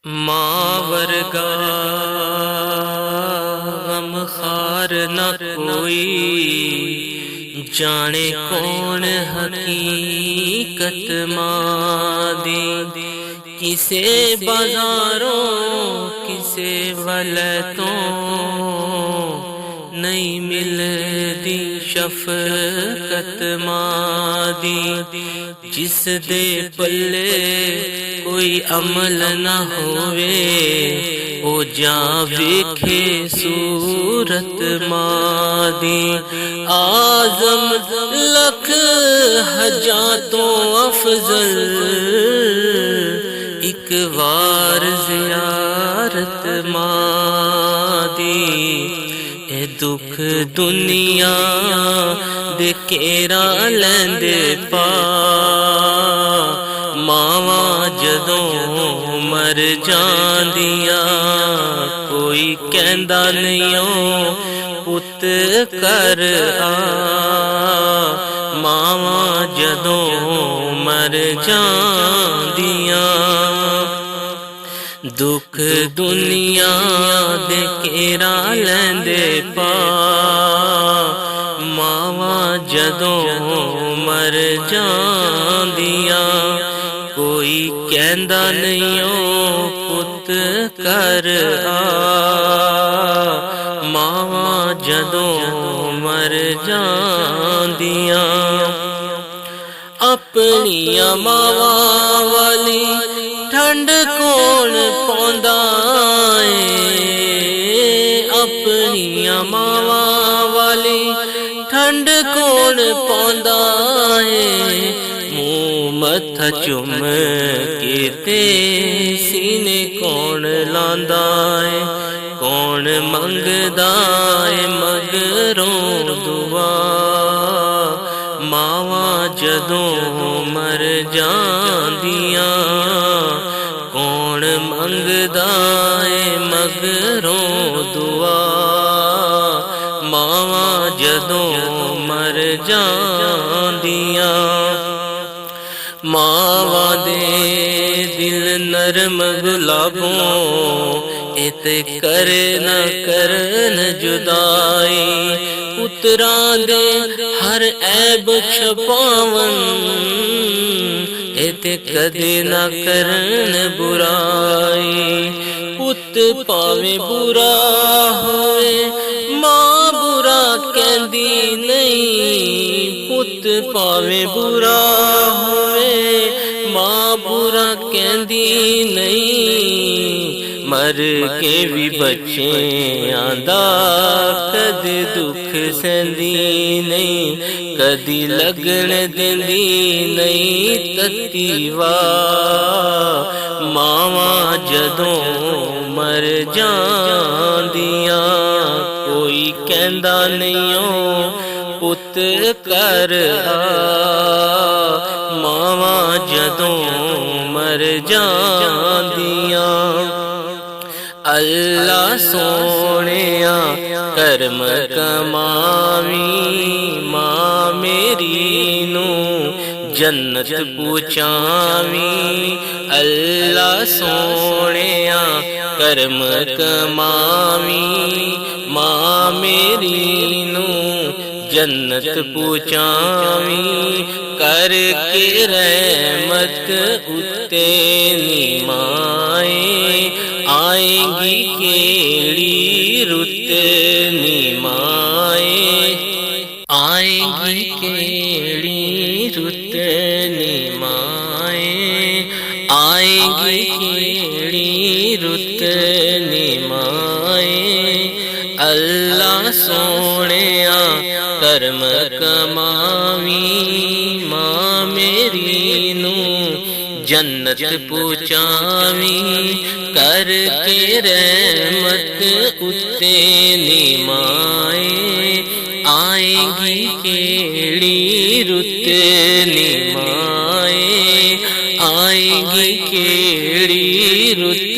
माँ वर्गा गमखार न कोई, जाने कौन हकीकत माँ दी। किसे बाजारों किसे वलतों, नहीं मिलदी शफकत माँ दी। जिस दे पल्ले कोई अमल न होवे, ओ जा वेखे सूरत माँ दी। आज़म लख हजा तो अफजल, एक बार ज़ियारत माँ दी। ए दुख दुनिया दे केरा लैंदे पा, मावा जदों मर जांदियां। कोई कहंदा नहीं ओ पुत कर आ, मावा जदों मर जांदियां। दुख दुनिया दे केरा लैंदे पा, मावा जदों मर जांदियां। कोई कहंदा नहीं ओ पुत कर आ, मावा जदों मर जांदियां। अपनियां मावा वाली ठंड कौन पौंदा ए, अपनियां मावा वाली ठंड कौन पौंदा ए। मुँह मत्था चुम के ते सीने कौन लांदा ए। कौन मंगदा ए मगरों दुआ, मावा जदों मर जांदियां। कौन मंगदा ए मगरों दुआ, मावा जदों मर जांदियां। मावा दे दिल नरम गुलाबों, इत करे न करन जुदाई। पुत्रां दे हर ऐब छपावन, इत कदे न करन बुराई। पुत पावे बुरा होए मां बुरा कहंदी नहीं। पुत पावे बुरा होए मां बुरा कहंदी नहीं। मर के भी बच्चे आंदा कद दुख सहंदी नहीं। कदी लगन देंदी नहीं तत्ती वाह, मावा जदों मर जांदियां। कोई कहंदा नहीं ओ पुत कर आ, मावा जदों मर जांदियां। अल्लाह सोहणिया करम कमावी, मां मेरी नू जन्नत पूचावी। अल्लाह सोहणिया करम कमावी, मां मेरी नू जन्नत पूचावी। करके रहमत उत्ते नी माए, आएगी केड़ी रुत नी माए। आएगी केड़ी रुत नी माए, आएगी केड़ी रुत नी माए। अल्लाह सोहणिया करम कमावी, मां मेरी नू जन्नत पूचावी। करके रहमत उत्ते नी माए, आएगी केड़ी रुत नी माए। आएगी केड़ी रुत।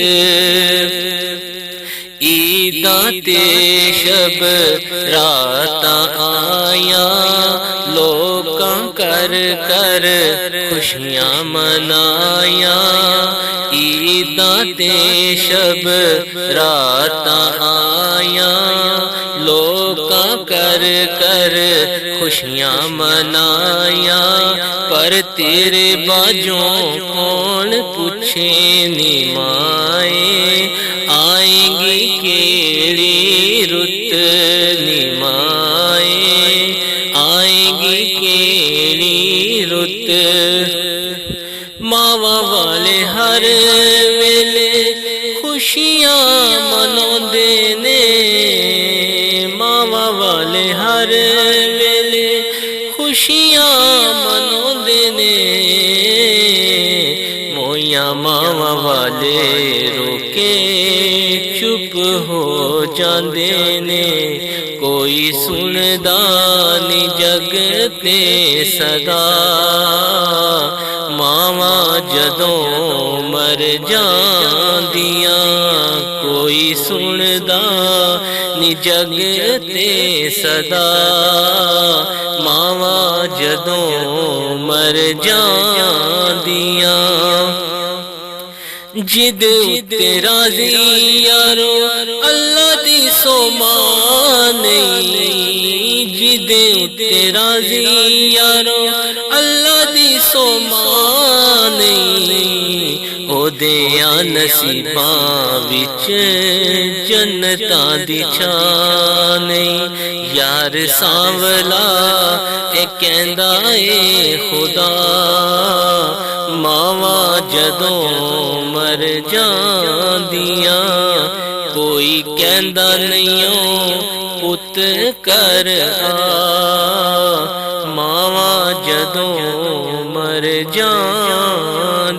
ईदा ते शब रातां आया, लोकां कर कर खुशियां मनाया। ईदां ते शब रातां आयां लोकां कर कर खुशियां मनायां पर तेरे बाजों कौन पूछे नी माए आएगी केड़ी रुत नी माए आएगी केड़ी रुत मावा वाले हर वेले खुशियां मनाउंदे ने मावा वाले हर वेले खुशियां मनाउंदे ने मोया मावा वाले रोके चुप हो जांदे ने कोई सुनदा नी जग ते सदा मावा जदों मर जांदियां कोई सुनदा नी जग ते सदा मावा जदों मर जांदियां जिद उत्ते राजी यारो अल्लाह दी सोमान नहीं जिद उत्ते राजी यारो अल्लाह दी सोमान नहीं ओदियां नसीबां विच जन्नतां दी छां नहीं यार सांवला ए कहंदा ए खुदा मावा जदों मर जांदियां कोई कहंदा नहीं पुत कर आ मावा जदों मर जांदियां।